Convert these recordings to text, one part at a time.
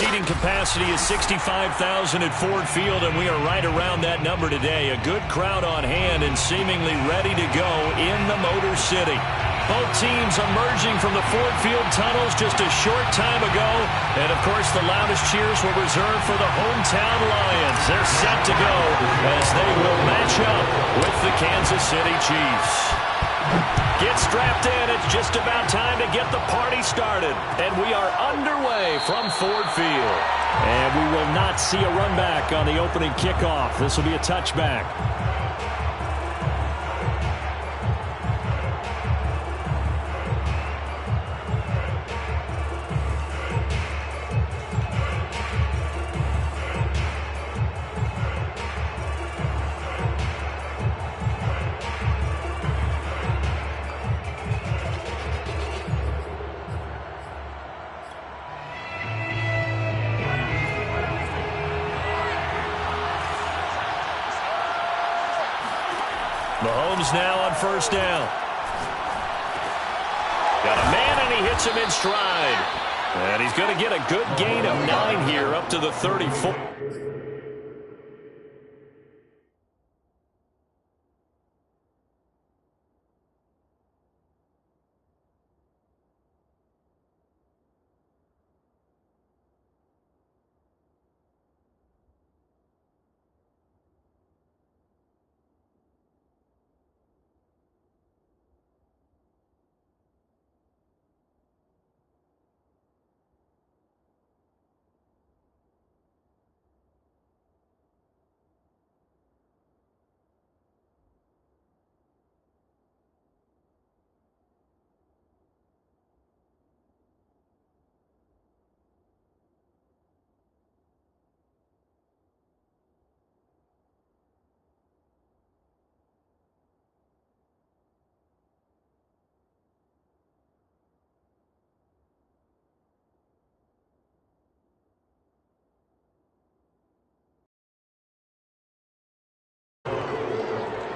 seating capacity is 65,000 at Ford Field, and we are right around that number today. A good crowd on hand and seemingly ready to go in the Motor City. Both teams emerging from the Ford Field tunnels just a short time ago. And, of course, the loudest cheers were reserved for the hometown Lions. They're set to go as they will match up with the Kansas City Chiefs. Get strapped in. It's just about time to get the party started. And we are underway from Ford Field. And we will not see a run back on the opening kickoff. This will be a touchback. Mahomes now on first down. Got a man, and he hits him in stride. And he's going to get a good gain of 9 here up to the 34.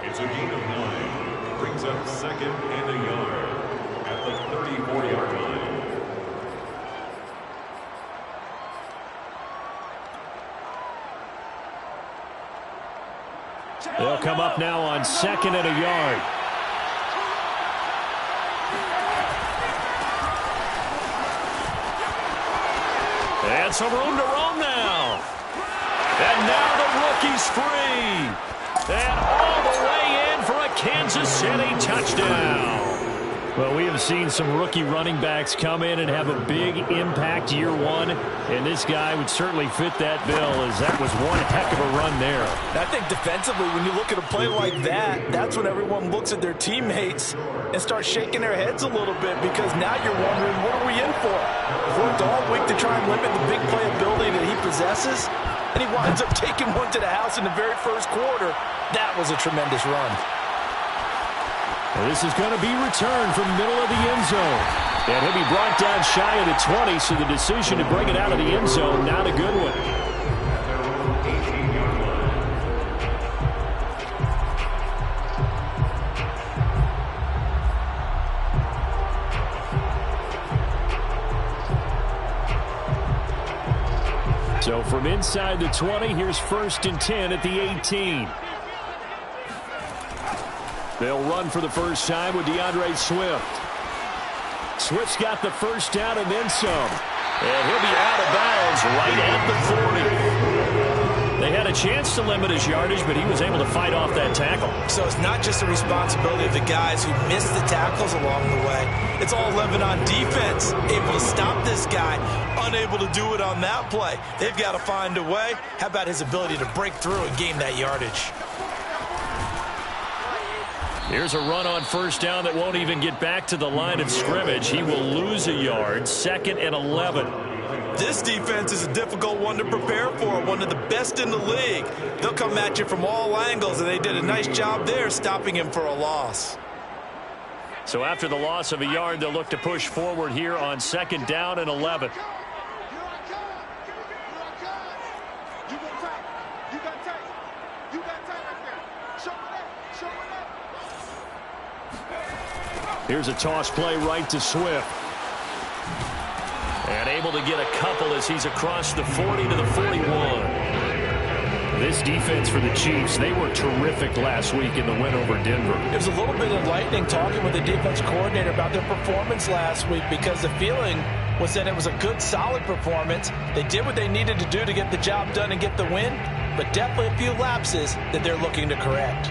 It's a gain of 9. Brings up 2nd and a yard at the 34-yard line. They'll come up now on 2nd and a yard. And some room to roam now. And now the rookie's free. And all the way in for a Kansas City touchdown. Well, we have seen some rookie running backs come in and have a big impact year one. And this guy would certainly fit that bill, as that was one heck of a run there. I think defensively, when you look at a play like that, that's when everyone looks at their teammates and starts shaking their heads a little bit, because now you're wondering, what are we in for? Worked all week to try and limit the big play ability that he possesses, and he winds up taking one to the house in the very first quarter. That was a tremendous run. Well, this is going to be returned from the middle of the end zone. And he'll be brought down shy of the 20, so the decision to bring it out of the end zone, not a good one. So from inside the 20, here's 1st and 10 at the 18. They'll run for the first time with DeAndre Swift. Swift's got the first down and then some. And he'll be out of bounds right at the 40. They had a chance to limit his yardage, but he was able to fight off that tackle. So it's not just the responsibility of the guys who missed the tackles along the way. It's all living on defense, able to stop this guy, unable to do it on that play. They've got to find a way. How about his ability to break through and gain that yardage? Here's a run on first down that won't even get back to the line of scrimmage. He will lose a yard. 2nd and 11. This defense is a difficult one to prepare for, one of the best in the league. They'll come at you from all angles, and they did a nice job there stopping him for a loss. So after the loss of a yard, they'll look to push forward here on 2nd down and 11. Here's a toss play right to Swift. And able to get a couple as he's across the 40 to the 41. This defense for the Chiefs, they were terrific last week in the win over Denver. It was a little bit enlightening talking with the defense coordinator about their performance last week because the feeling was that it was a good, solid performance. They did what they needed to do to get the job done and get the win, but definitely a few lapses that they're looking to correct.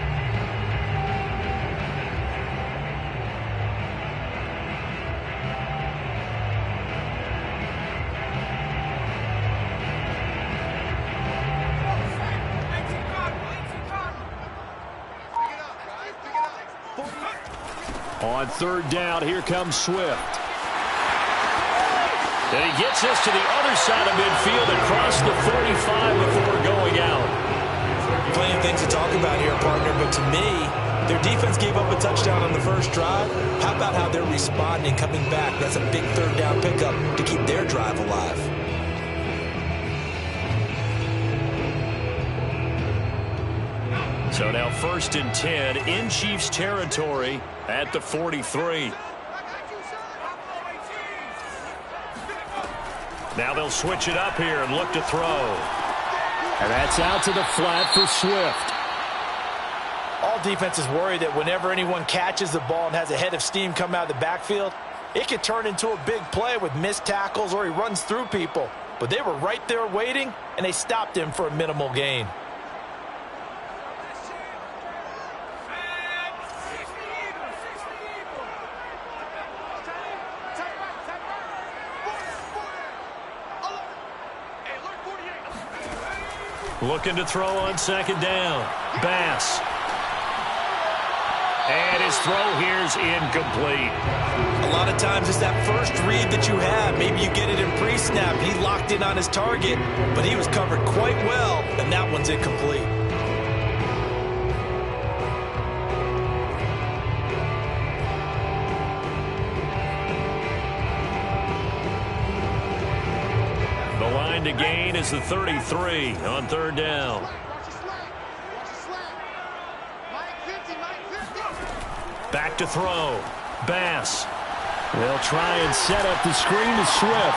On third down, here comes Swift. And he gets us to the other side of midfield across the 45 before going out. Plenty of things to talk about here, partner, but to me, their defense gave up a touchdown on the first drive. How about how they're responding, coming back? That's a big third down pickup to keep their drive alive. So now 1st and 10 in Chiefs territory at the 43. Now they'll switch it up here and look to throw. And that's out to the flat for Swift. All defenses worry that whenever anyone catches the ball and has a head of steam come out of the backfield, it could turn into a big play with missed tackles or he runs through people. But they were right there waiting, and they stopped him for a minimal gain. Looking to throw on 2nd down. Bass. And his throw here's incomplete. A lot of times it's that first read that you have. Maybe you get it in pre-snap. He locked in on his target, but he was covered quite well, and that one's incomplete. The line to gain is the 33 on 3rd down. Back to throw. Bass. They'll try and set up the screen to Swift.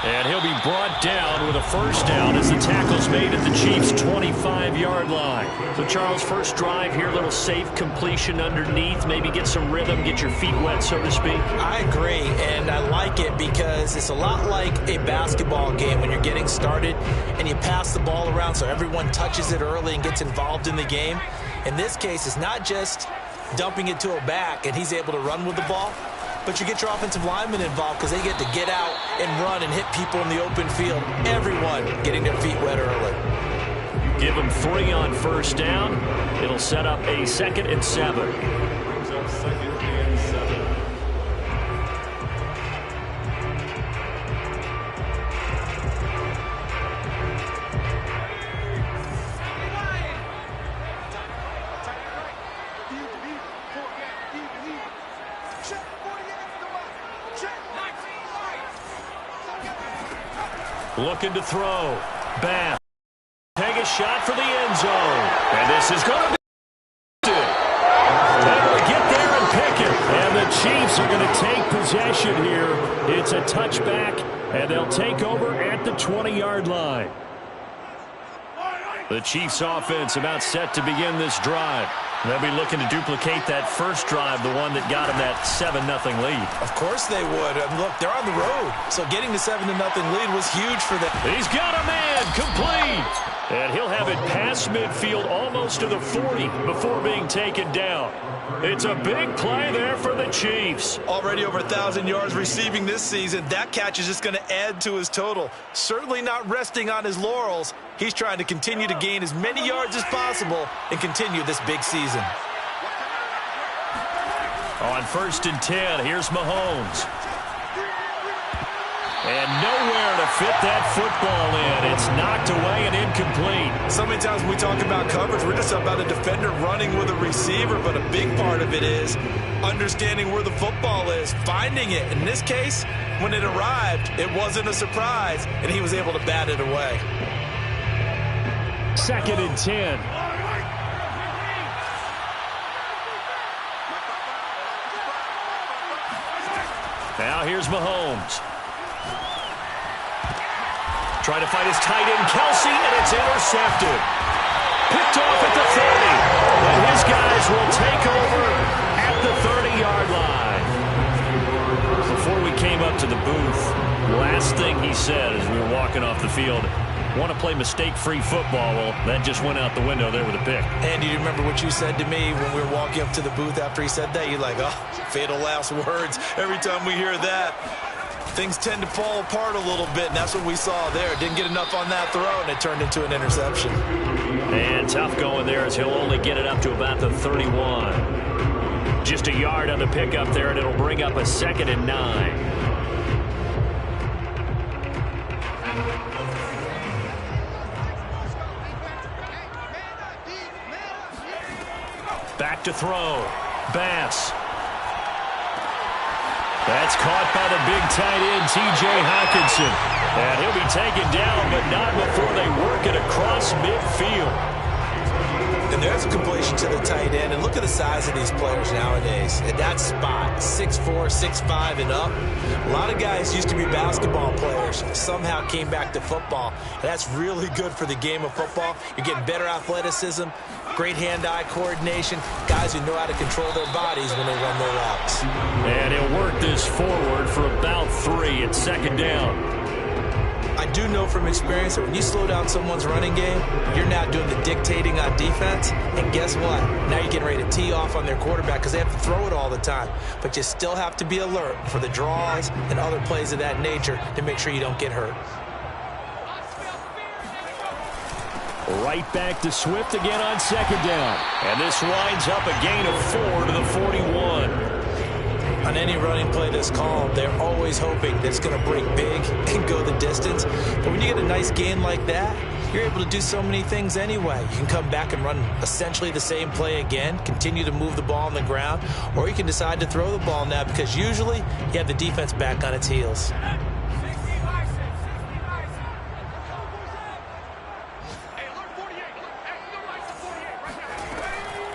And he'll be brought down with a 1st down as the tackle's made at the Chiefs' 25-yard line. So, Charles, first drive here, a little safe completion underneath. Maybe get some rhythm, get your feet wet, so to speak. I agree, and I like it because it's a lot like a basketball game when you're getting started and you pass the ball around so everyone touches it early and gets involved in the game. In this case, it's not just dumping it to a back and he's able to run with the ball, but you get your offensive linemen involved because they get to get out and run and hit people in the open field. Everyone getting their feet wet early. Give them 3 on 1st down. It'll set up a 2nd and 7. Brings up 2nd and 7. Looking to throw. Bass. Take a shot for the end zone. And this is going to be able to get there and pick it. And the Chiefs are going to take possession here. It's a touchback, and they'll take over at the 20-yard line. The Chiefs offense about set to begin this drive. They'll be looking to duplicate that first drive, the one that got them that 7-0 lead. Of course they would. And look, they're on the road, so getting the 7-0 lead was huge for them. He's got a man complete. And he'll have it past midfield almost to the 40 before being taken down. It's a big play there for the Chiefs. Already over 1,000 yards receiving this season. That catch is just going to add to his total. Certainly not resting on his laurels. He's trying to continue to gain as many yards as possible and continue this big season. On 1st and 10, here's Mahomes. And nowhere to fit that football in. It's knocked away and incomplete. So many times when we talk about coverage, we're just about a defender running with a receiver, but a big part of it is understanding where the football is, finding it. In this case, when it arrived, it wasn't a surprise, and he was able to bat it away. 2nd and 10. Now here's Mahomes. Trying to find his tight end, Kelsey, and it's intercepted. Picked off at the 30. And his guys will take over at the 30-yard line. Before we came up to the booth, last thing he said as we were walking off the field, want to play mistake-free football. Well, that just went out the window there with a pick. Andy, do you remember what you said to me when we were walking up to the booth after he said that? You're like, oh, fatal last words. Every time we hear that, things tend to fall apart a little bit, and that's what we saw there. Didn't get enough on that throw, and it turned into an interception. And tough going there as he'll only get it up to about the 31. Just a yard on the pickup there, and it'll bring up a 2nd and 9. Back to throw. Bass. That's caught by the big tight end, T.J. Hockenson. And he'll be taken down, but not before they work it across midfield. And there's a completion to the tight end. And look at the size of these players nowadays. At that spot, 6'4", 6'5", and up. A lot of guys used to be basketball players. Somehow came back to football. And that's really good for the game of football. You're getting better athleticism, great hand-eye coordination, guys who know how to control their bodies when they run their routes. And he'll work this forward for about 3 at 2nd down. I do know from experience that when you slow down someone's running game, you're now doing the dictating on defense. And guess what? Now you're getting ready to tee off on their quarterback because they have to throw it all the time. But you still have to be alert for the draws and other plays of that nature to make sure you don't get hurt. Right back to Swift again on 2nd down. And this winds up a gain of 4 to the 41. On any running play that's called, they're always hoping that it's going to break big and go the distance. But when you get a nice gain like that, you're able to do so many things anyway. You can come back and run essentially the same play again, continue to move the ball on the ground, or you can decide to throw the ball now because usually you have the defense back on its heels.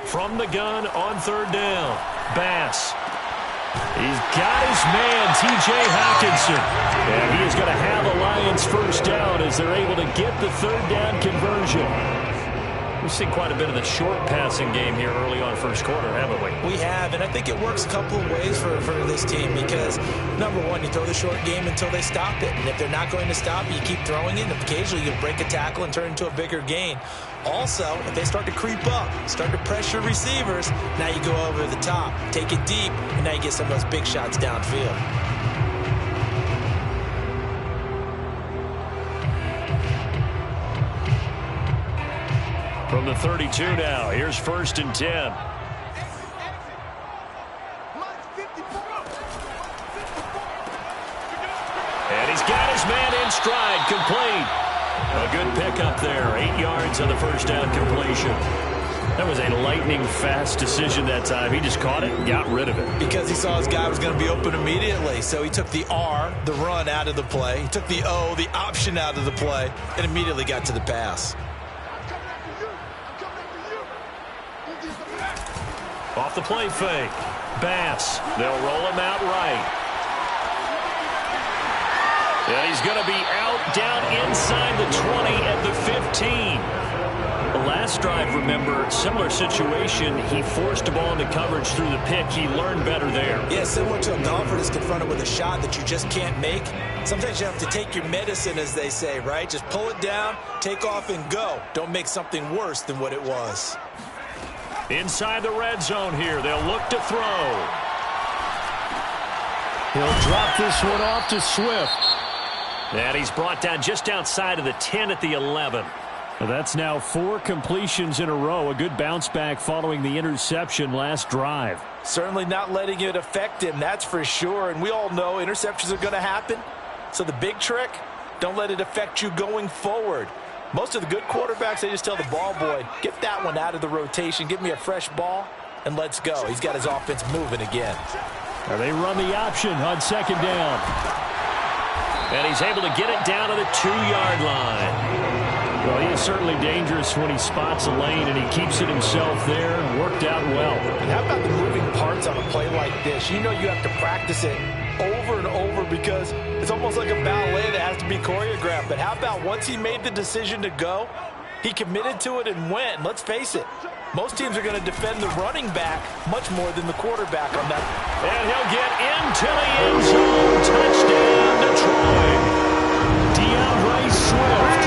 From the gun on 3rd down, Bass. He's got his man, T.J. Hockenson. And he is going to have a Lions 1st down as they're able to get the 3rd down conversion. We've seen quite a bit of the short passing game here early on 1st quarter, haven't we? We have, and I think it works a couple of ways for this team because, number one, you throw the short game until they stop it. And if they're not going to stop it, you keep throwing it, and occasionally you break a tackle and turn it into a bigger gain. Also, if they start to creep up, start to pressure receivers, now you go over the top, take it deep, and now you get some of those big shots downfield. From the 32 now, here's 1st and 10. And he's got his man in stride, complete. A good pickup there, 8 yards on the 1st down completion. That was a lightning-fast decision that time. He just caught it and got rid of it. Because he saw his guy was going to be open immediately. So he took the R, the run, out of the play. He took the O, the option, out of the play, and immediately got to the pass. Off the play fake. Bass. They'll roll him out right. And he's going to be out down inside the 20 at the 15. The last drive, remember, similar situation. He forced the ball into coverage through the pick. He learned better there. Yeah, similar to a golfer that's confronted with a shot that you just can't make. Sometimes you have to take your medicine, as they say, right? Just pull it down, take off, and go. Don't make something worse than what it was. Inside the red zone here. They'll look to throw. He'll drop this one off to Swift. And he's brought down just outside of the 10 at the 11. That's now 4 completions in a row. A good bounce back following the interception last drive. Certainly not letting it affect him, that's for sure. And we all know interceptions are going to happen. So the big trick, don't let it affect you going forward. Most of the good quarterbacks, they just tell the ball boy, get that one out of the rotation, give me a fresh ball, and let's go. He's got his offense moving again. Now they run the option on 2nd down. And he's able to get it down to the 2-yard line. Well, he is certainly dangerous when he spots a lane, and he keeps it himself there. Worked out well. And how about the moving parts on a play like this? You know you have to practice it over and over because it's It's almost like a ballet that has to be choreographed. But how about once he made the decision to go, he committed to it and went. Let's face it, most teams are going to defend the running back much more than the quarterback on that. And he'll get into the end zone. Touchdown, Detroit. DeAndre Swift,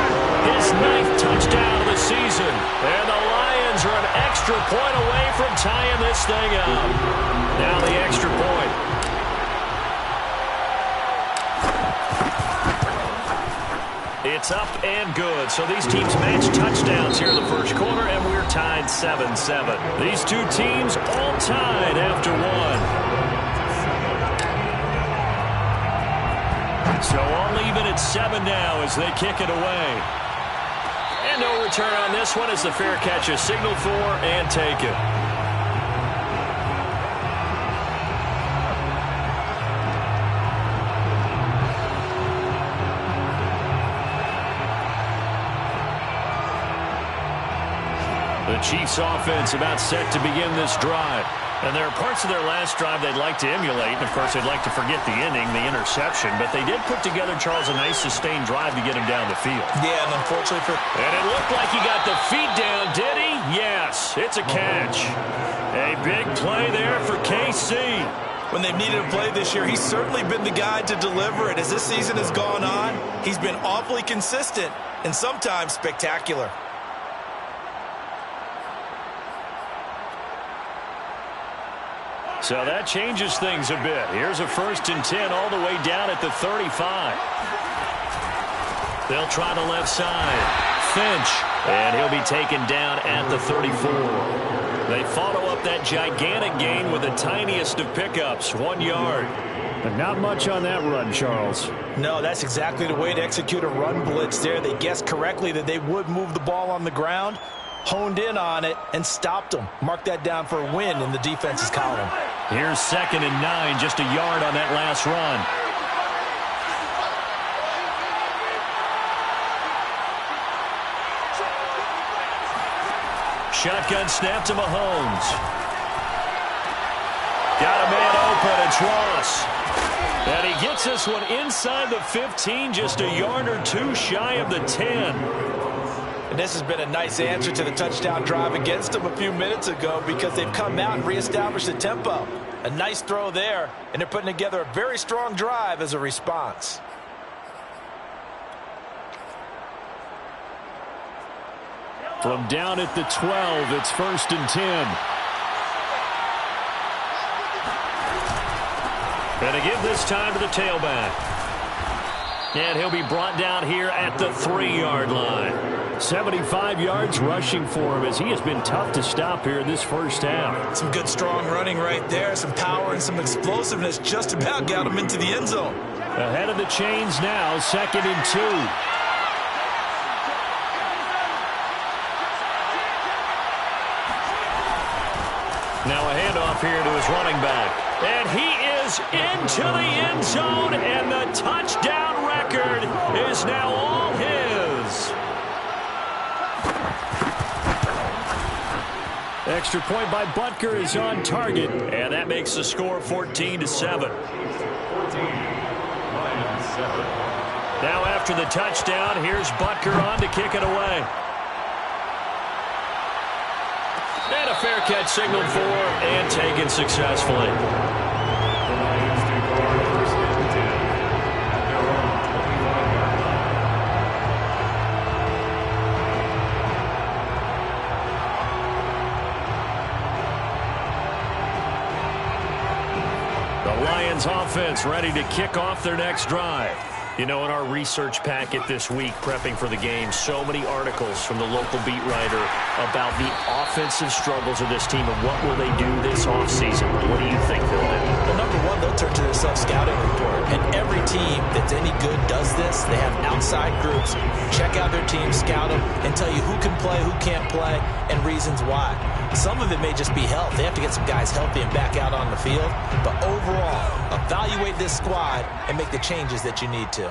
his 9th touchdown of the season. And the Lions are an extra point away from tying this thing up. Now the extra point. It's up and good. So these teams match touchdowns here in the first quarter, and we're tied 7-7. These two teams all tied after one. So all even at 7 now as they kick it away. And no return on this one as the fair catch is signaled for and taken. The Chiefs offense about set to begin this drive. And there are parts of their last drive they'd like to emulate. And, of course, they'd like to forget the ending, the interception. But they did put together, Charles, a nice sustained drive to get him down the field. Yeah, and unfortunately for... And it looked like he got the feet down, did he? Yes, it's a catch. A big play there for KC. When they've needed a play this year, he's certainly been the guy to deliver it. As this season has gone on, he's been awfully consistent and sometimes spectacular. So that changes things a bit. Here's a 1st and 10 all the way down at the 35. They'll try the left side. Finch. And he'll be taken down at the 34. They follow up that gigantic gain with the tiniest of pickups, 1 yard. But not much on that run, Charles. No, that's exactly the way to execute a run blitz there. They guessed correctly that they would move the ball on the ground, honed in on it, and stopped them. Mark that down for a win in the defense's column. Here's 2nd and 9, just a yard on that last run. Shotgun snap to Mahomes. Got a man open, it's Ross. And he gets this one inside the 15, just a yard or two shy of the 10. And this has been a nice answer to the touchdown drive against them a few minutes ago because they've come out and reestablished the tempo. A nice throw there, and they're putting together a very strong drive as a response. From down at the 12, it's 1st and 10. And to give this time to the tailback. And he'll be brought down here at the 3-yard line. 75 yards rushing for him as he has been tough to stop here this first half. Some good strong running right there, some power and some explosiveness just about got him into the end zone. Ahead of the chains now, 2nd and 2. Now a handoff here to his running back. And he is into the end zone, and the touchdown record is now all his. Extra point by Butker is on target. And that makes the score 14-7. 14, Lions 7. Now after the touchdown, here's Butker on to kick it away. And a fair catch signaled for and taken successfully. The Lions take over 1st and 10 at their own 25-yard line. The Lions offense ready to kick off their next drive. You know, in our research packet this week, prepping for the game, so many articles from the local beat writer about the offensive struggles of this team and what will they do this offseason. What do you think they'll do? Well, number one, they'll turn to their self-scouting report. And every team that's any good does this. They have outside groups. Check out their team, scout them, and tell you who can play, who can't play, and reasons why. Some of it may just be health. They have to get some guys healthy and back out on the field. But overall, evaluate this squad and make the changes that you need to.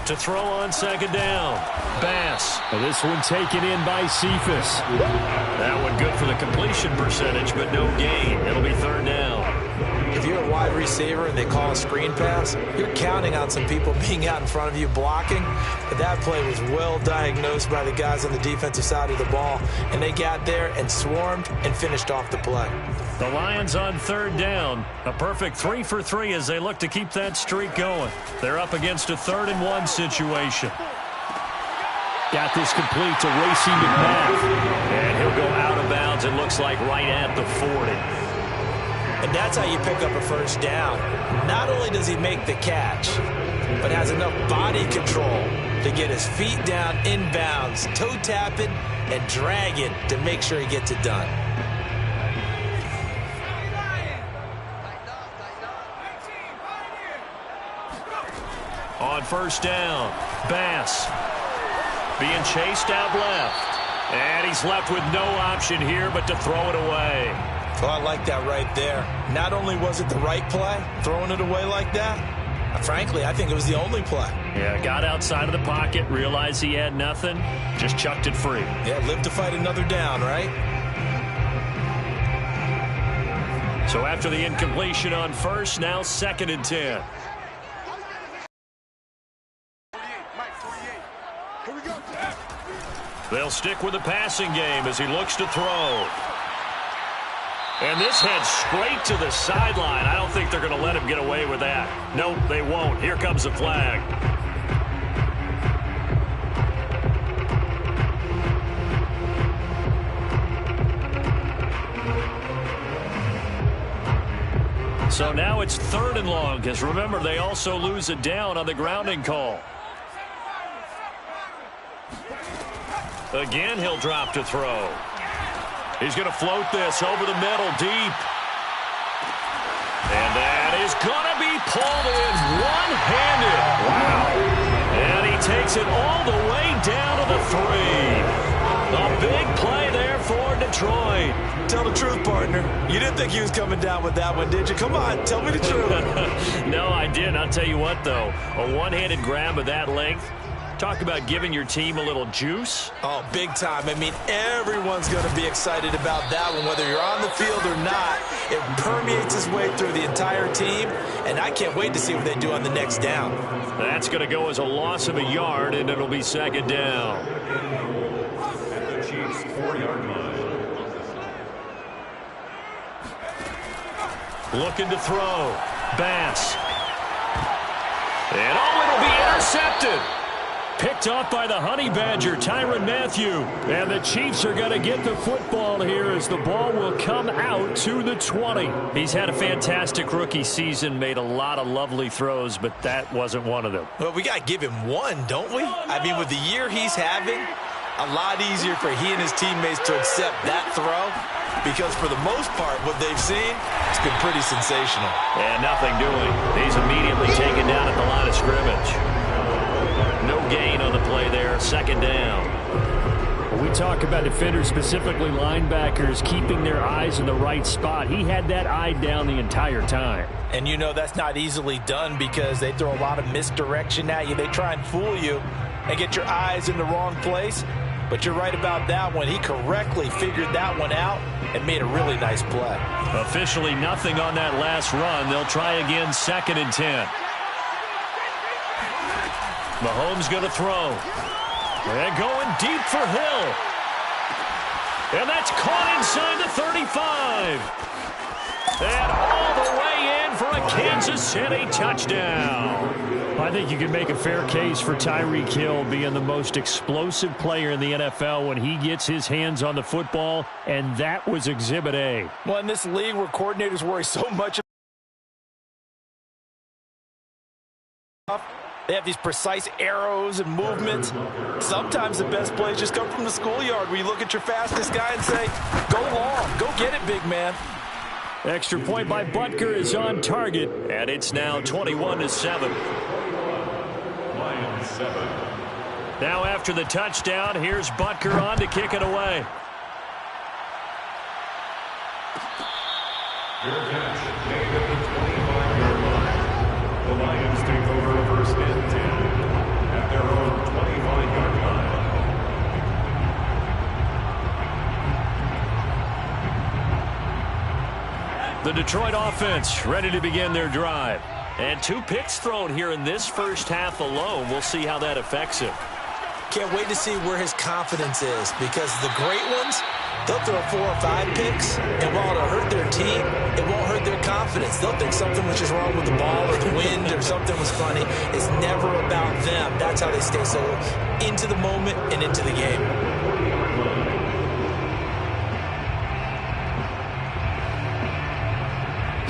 To throw on second down. Bass. And this one taken in by Cephas. That one good for the completion percentage, but no gain. It'll be third down. If you're a wide receiver and they call a screen pass, you're counting on some people being out in front of you blocking. But that play was well diagnosed by the guys on the defensive side of the ball. And they got there and swarmed and finished off the play. The Lions on third down. A perfect 3 for 3 as they look to keep that streak going. They're up against a 3rd-and-1 situation. Got this complete to Racey McMath. And he'll go out of bounds, it looks like, right at the 40. And that's how you pick up a first down. Not only does he make the catch, but has enough body control to get his feet down inbounds, toe tapping, and drag it to make sure he gets it done. On first down, Bass being chased out left. And he's left with no option here but to throw it away. Oh, I like that right there. Not only was it the right play, throwing it away like that, frankly, I think it was the only play. Yeah, got outside of the pocket, realized he had nothing, just chucked it free. Yeah, live to fight another down, right? So after the incompletion on first, now 2nd and 10. They'll stick with the passing game as he looks to throw. And this heads straight to the sideline. I don't think they're going to let him get away with that. Nope, they won't. Here comes the flag. So now it's 3rd and long, because remember, they also lose a down on the grounding call. Again, he'll drop to throw. He's going to float this over the middle, deep. And that is going to be pulled in one-handed. Wow. And he takes it all the way down to the 3. A big play there for Detroit. Tell the truth, partner. You didn't think he was coming down with that one, did you? Come on, tell me the truth. No, I didn't. I'll tell you what, though. A one-handed grab of that length. Talk about giving your team a little juice. Oh, big time. I mean, everyone's going to be excited about that one, whether you're on the field or not. It permeates its way through the entire team, and I can't wait to see what they do on the next down. That's going to go as a loss of a yard, and it'll be 2nd down. At the Chiefs' 4-yard line. Looking to throw. Bass. And it'll be intercepted. Picked off by the Honey Badger, Tyrann Mathieu. And the Chiefs are going to get the football here as the ball will come out to the 20. He's had a fantastic rookie season, made a lot of lovely throws, but that wasn't one of them. Well, we got to give him one, don't we? I mean, with the year he's having, a lot easier for he and his teammates to accept that throw, because for the most part, what they've seen, it's been pretty sensational. And nothing doing. He's immediately taken down at the line of scrimmage. No gain on the play there, 2nd down. When we talk about defenders, specifically linebackers, keeping their eyes in the right spot. He had that eye down the entire time. And you know that's not easily done because they throw a lot of misdirection at you. They try and fool you and get your eyes in the wrong place. But you're right about that one. He correctly figured that one out and made a really nice play. Officially nothing on that last run. They'll try again, 2nd and 10. Mahomes going to throw. And going deep for Hill. And that's caught inside the 35. And all the way in for a Kansas City touchdown. I think you can make a fair case for Tyreek Hill being the most explosive player in the NFL when he gets his hands on the football, and that was Exhibit A. Well, in this league where coordinators worry so much about they have these precise arrows and movements. Sometimes the best plays just come from the schoolyard where you look at your fastest guy and say, go long, go get it, big man. Extra point by Butker is on target. And it's now 21-7. Lions 7. Now after the touchdown, here's Butker on to kick it away. Your catch made at the 25-yard line. The Lions take over 1st and 10. The Detroit offense ready to begin their drive. And 2 picks thrown here in this first half alone. We'll see how that affects him. Can't wait to see where his confidence is, because the great ones, they'll throw 4 or 5 picks, and while it'll hurt their team, it won't hurt their confidence. They'll think something was just wrong with the ball or the wind or something was funny. It's never about them. That's how they stay so into the moment and into the game.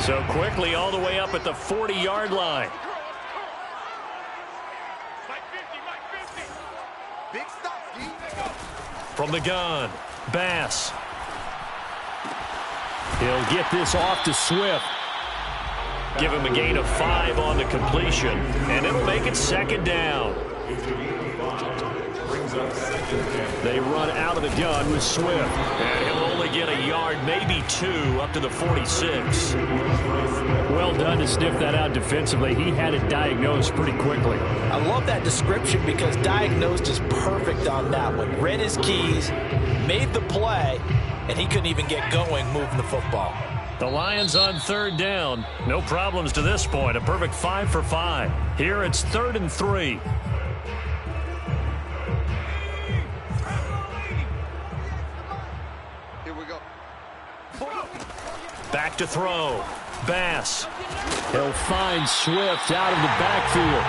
So quickly all the way up at the 40-yard line. From the gun, Bass. He'll get this off to Swift. Give him a gain of 5 on the completion, and it'll make it 2nd down. They run out of the gun with Swift, and he'll only get a yard, maybe 2, up to the 46. Well done to sniff that out defensively. He had it diagnosed pretty quickly. I love that description, because diagnosed is perfect on that one. Read his keys, made the play, and he couldn't even get going moving the football. The Lions on 3rd down. No problems to this point. A perfect 5 for 5. Here it's 3rd and 3. Back to throw. Bass. He'll find Swift out of the backfield.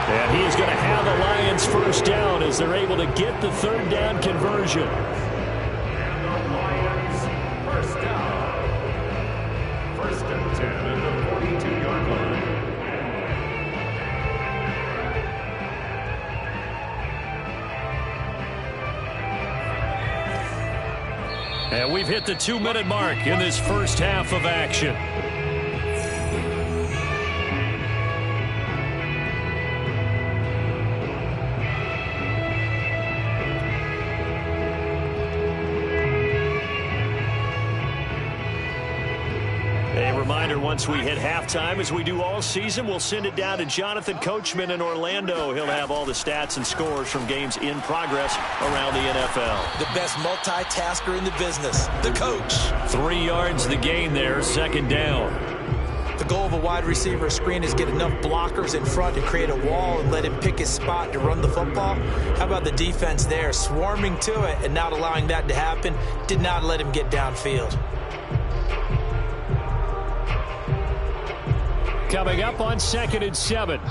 And he's going to have the Lions 1st down as they're able to get the 3rd down conversion. First down. 1st and 10 at the 42-yard line. And we've hit the 2-minute mark in this first half of action. A reminder, once we hit halftime, as we do all season, we'll send it down to Jonathan Coachman in Orlando. He'll have all the stats and scores from games in progress around the NFL. The best multitasker in the business, the coach. 3 yards the gain there, 2nd down. The goal of a wide receiver screen is get enough blockers in front to create a wall and let him pick his spot to run the football. How about the defense there, swarming to it and not allowing that to happen? Did not let him get downfield. Coming up on 2nd and 7.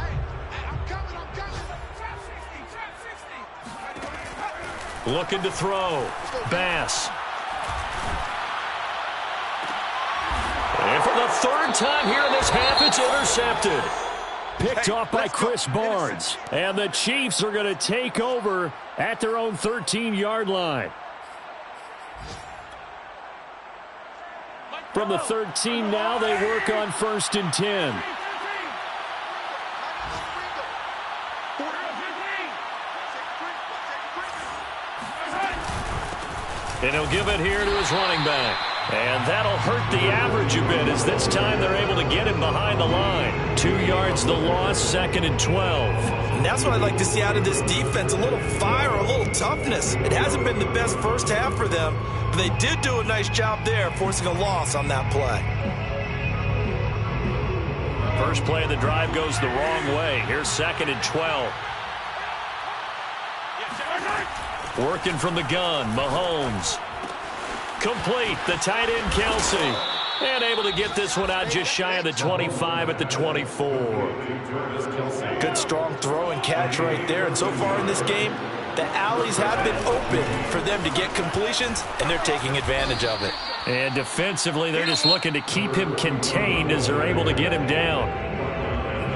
Looking to throw. Bass. And for the 3rd time here in this half, it's intercepted. Picked off by Chris Barnes. And the Chiefs are going to take over at their own 13-yard line. From the 13 now, they work on 1st and 10. And he'll give it here to his running back. And that'll hurt the average a bit, as this time they're able to get him behind the line. 2 yards the loss, 2nd and 12. And that's what I'd like to see out of this defense, a little fire, a little toughness. It hasn't been the best first half for them, but they did do a nice job there, forcing a loss on that play. First play of the drive goes the wrong way. Here's 2nd and 12. Working from the gun, Mahomes. Complete, the tight end, Kelsey. And able to get this one out just shy of the 25 at the 24. Good strong throw and catch right there. And so far in this game, the alleys have been open for them to get completions, and they're taking advantage of it. And defensively, they're just looking to keep him contained as they're able to get him down.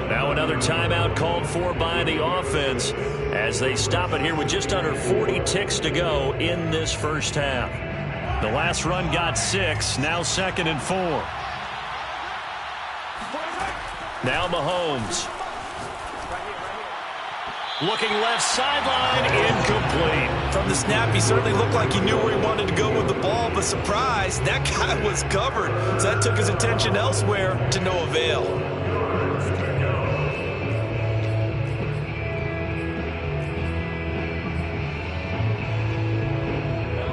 Now another timeout called for by the offense as they stop it here with just under 40 ticks to go in this first half. The last run got 6, now 2nd and 4. Now Mahomes. Looking left sideline, incomplete. From the snap, he certainly looked like he knew where he wanted to go with the ball, but surprise, that guy was covered. So that took his attention elsewhere to no avail.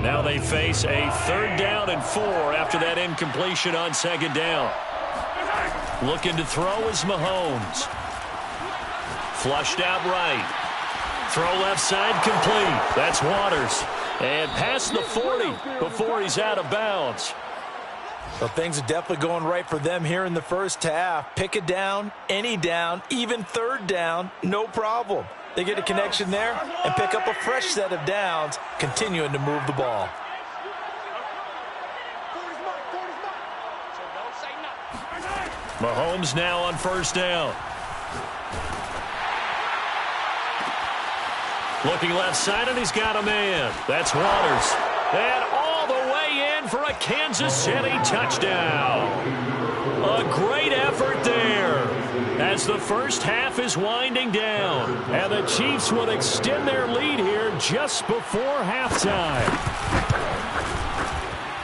Now they face a 3rd down and 4 after that incompletion on 2nd down. Looking to throw is Mahomes. Flushed out right. Throw left side complete. That's Waters. And past the 40 before he's out of bounds. Well, things are definitely going right for them here in the first half. Pick a down, any down, even 3rd down, no problem. They get a connection there and pick up a fresh set of downs, continuing to move the ball. Mahomes now on 1st down. Looking left side, and he's got a man. That's Waters. And all the way in for a Kansas City touchdown. A great effort there as the first half is winding down. And the Chiefs will extend their lead here just before halftime.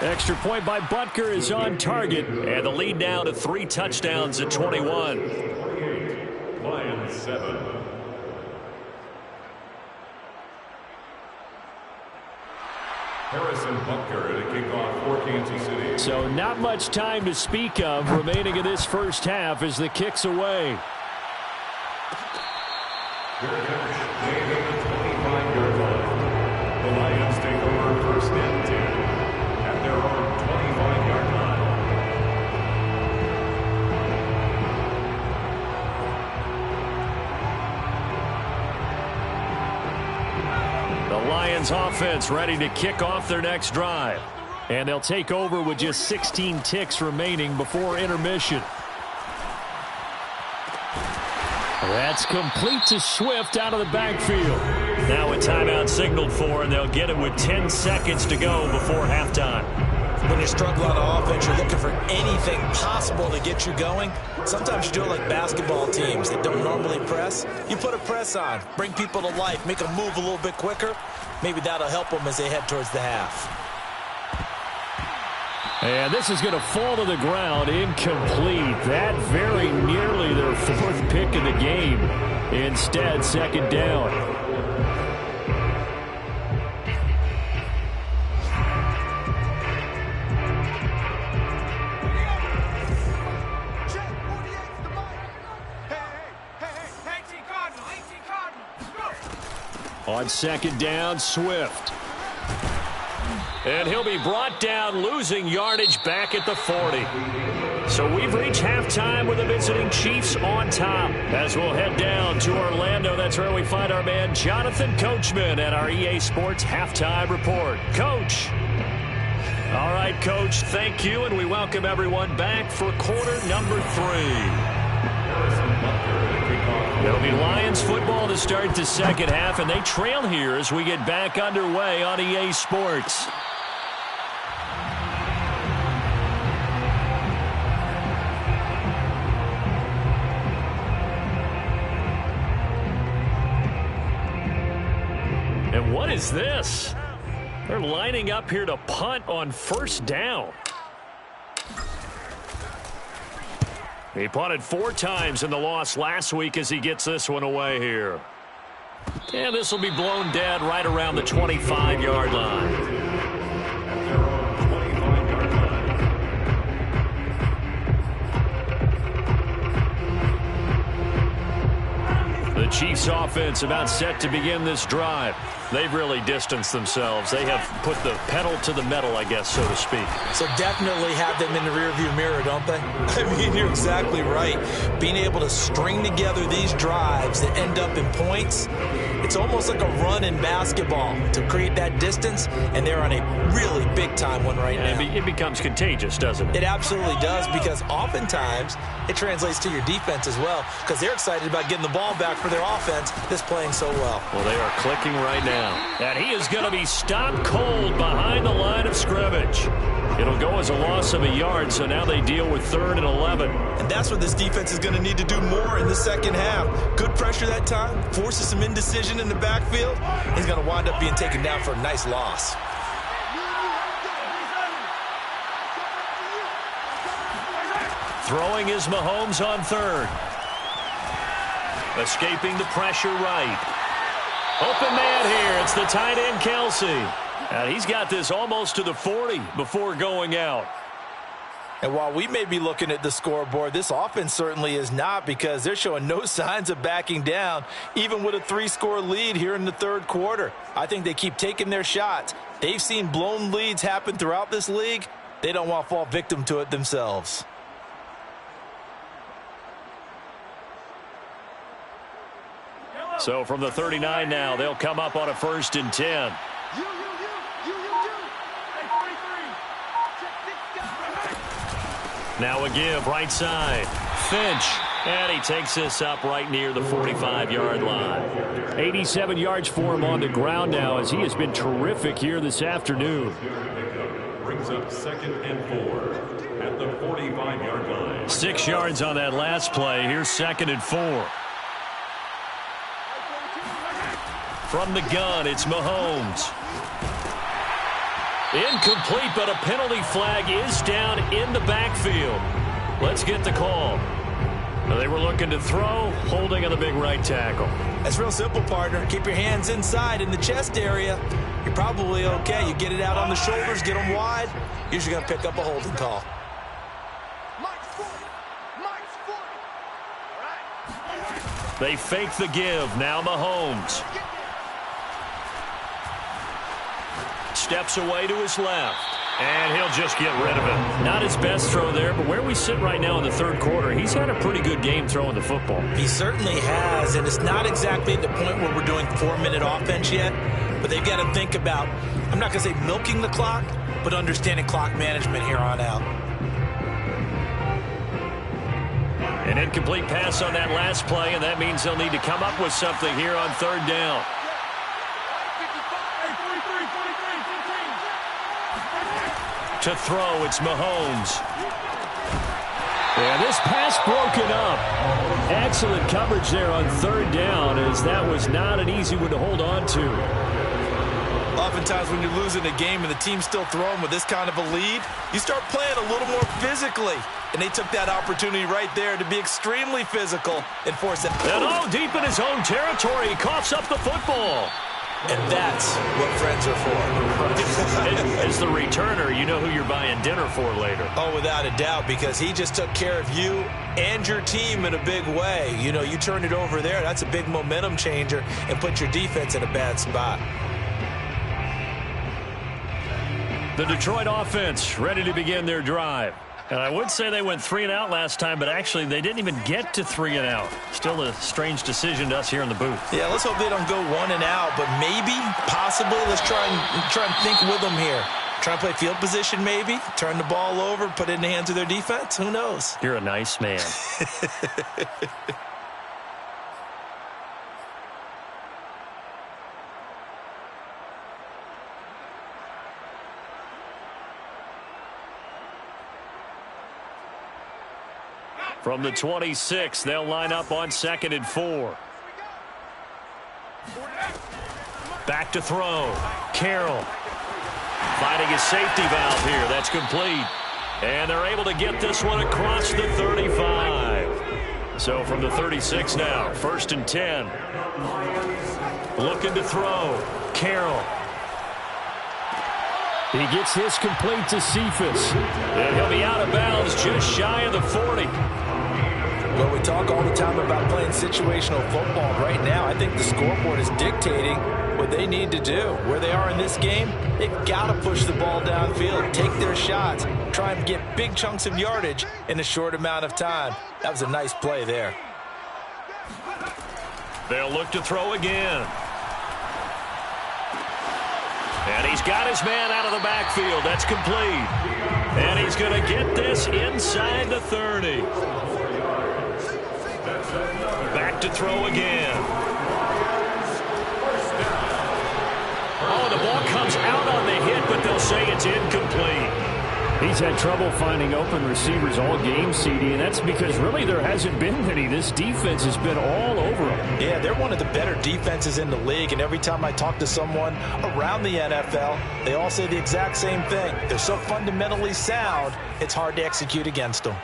Extra point by Butker is on target. And the lead now to 3 touchdowns at 21. 28, Lions 7. Harrison Butker to kick off for Kansas City. So not much time to speak of remaining in this first half as the kick's away. Their catch made at the 25-yard line. The Lions take over 1st and 10 at their own 25-yard line. The Lions offense ready to kick off their next drive. And they'll take over with just 16 ticks remaining before intermission. That's complete to Swift out of the backfield. Now a timeout signaled for, and they'll get it with 10 seconds to go before halftime. When you struggle on offense, you're looking for anything possible to get you going. Sometimes you do it like basketball teams that don't normally press. You put a press on, bring people to life, make them move a little bit quicker. Maybe that'll help them as they head towards the half. And this is going to fall to the ground, incomplete. That very nearly their 4th pick of the game. Instead, 2nd down. On 2nd down, Swift. And he'll be brought down, losing yardage back at the 40. So we've reached halftime with the visiting Chiefs on top. As we'll head down to Orlando, that's where we find our man Jonathan Coachman at our EA Sports Halftime Report. Coach. All right, Coach, thank you, and we welcome everyone back for quarter number 3. It'll be Lions football to start the second half, and they trail here as we get back underway on EA Sports. And what is this? They're lining up here to punt on 1st down. He punted 4 times in the loss last week as he gets this one away here. And this will be blown dead right around the 25-yard line. The Chiefs offense about set to begin this drive. They've really distanced themselves. They have put the pedal to the metal, I guess, so to speak. So definitely have them in the rearview mirror, don't they? I mean, you're exactly right. Being able to string together these drives that end up in points, it's almost like a run in basketball to create that distance, and they're on a really big-time one right now. It becomes contagious, doesn't it? It absolutely does, because oftentimes it translates to your defense as well, because they're excited about getting the ball back for their offense that's playing so well. Well, they are clicking right now. And he is going to be stopped cold behind the line of scrimmage. It'll go as a loss of a yard, so now they deal with 3rd and 11. And that's what this defense is going to need to do more in the second half. Good pressure that time, forces some indecision in the backfield. He's going to wind up being taken down for a nice loss. Throwing is Mahomes on 3rd. Escaping the pressure right. Open man here. It's the tight end, Kelsey. And he's got this almost to the 40 before going out. And while we may be looking at the scoreboard, this offense certainly is not, because they're showing no signs of backing down, even with a 3-score lead here in the third quarter. I think they keep taking their shots. They've seen blown leads happen throughout this league. They don't want to fall victim to it themselves. So from the 39 now, they'll come up on a 1st and 10. Now a give, right side. Finch. And he takes this up right near the 45-yard line. 87 yards for him on the ground now, as he has been terrific here this afternoon. Brings up 2nd and 4 at the 45-yard line. 6 yards on that last play. Here's 2nd and 4. From the gun, it's Mahomes. Incomplete, but a penalty flag is down in the backfield. Let's get the call. They were looking to throw, holding on the big right tackle. That's real simple, partner. Keep your hands inside in the chest area. You're probably okay. You get it out on the shoulders, get them wide. Usually going to pick up a holding call. They fake the give. Now Mahomes. Steps away to his left. And he'll just get rid of it. Not his best throw there, but where we sit right now in the third quarter, he's had a pretty good game throwing the football. He certainly has, and it's not exactly at the point where we're doing 4-minute offense yet, but they've got to think about, I'm not going to say milking the clock, but understanding clock management here on out. An incomplete pass on that last play, and that means they'll need to come up with something here on 3rd down. To throw, it's Mahomes. Yeah, this pass broken up. Excellent coverage there on 3rd down, as that was not an easy one to hold on to. Oftentimes when you're losing a game and the team's still throwing with this kind of a lead, you start playing a little more physically. And they took that opportunity right there to be extremely physical and force it. And deep in his own territory, he coughs up the football. And that's what friends are for. As the returner, you know who you're buying dinner for later. Oh, without a doubt, because he just took care of you and your team in a big way. You know, you turn it over there, that's a big momentum changer and put your defense in a bad spot. The Detroit offense ready to begin their drive. And I would say they went 3 and out last time, but actually they didn't even get to 3 and out. Still a strange decision to us here in the booth. Yeah, let's hope they don't go 1 and out, but maybe, possibly, let's try and think with them here. Try and play field position maybe, turn the ball over, put it in the hands of their defense. Who knows? You're a nice man. From the 26, they'll line up on 2nd and 4. Back to throw. Carroll finding his safety valve here. That's complete. And they're able to get this one across the 35. So from the 36 now, 1st and 10. Looking to throw. Carroll. He gets this complete to Cephas. And he'll be out of bounds just shy of the 40. Well, we talk all the time about playing situational football. Right now, I think the scoreboard is dictating what they need to do. Where they are in this game, they've got to push the ball downfield, take their shots, try and get big chunks of yardage in a short amount of time. That was a nice play there. They'll look to throw again. And he's got his man out of the backfield. That's complete. And he's going to get this inside the 30. Back to throw again. Oh, the ball comes out on the hit, but they'll say it's incomplete. He's had trouble finding open receivers all game, CD, and that's because really there hasn't been any. This defense has been all over them. Yeah, they're one of the better defenses in the league, and every time I talk to someone around the NFL, they all say the exact same thing. They're so fundamentally sound, it's hard to execute against them.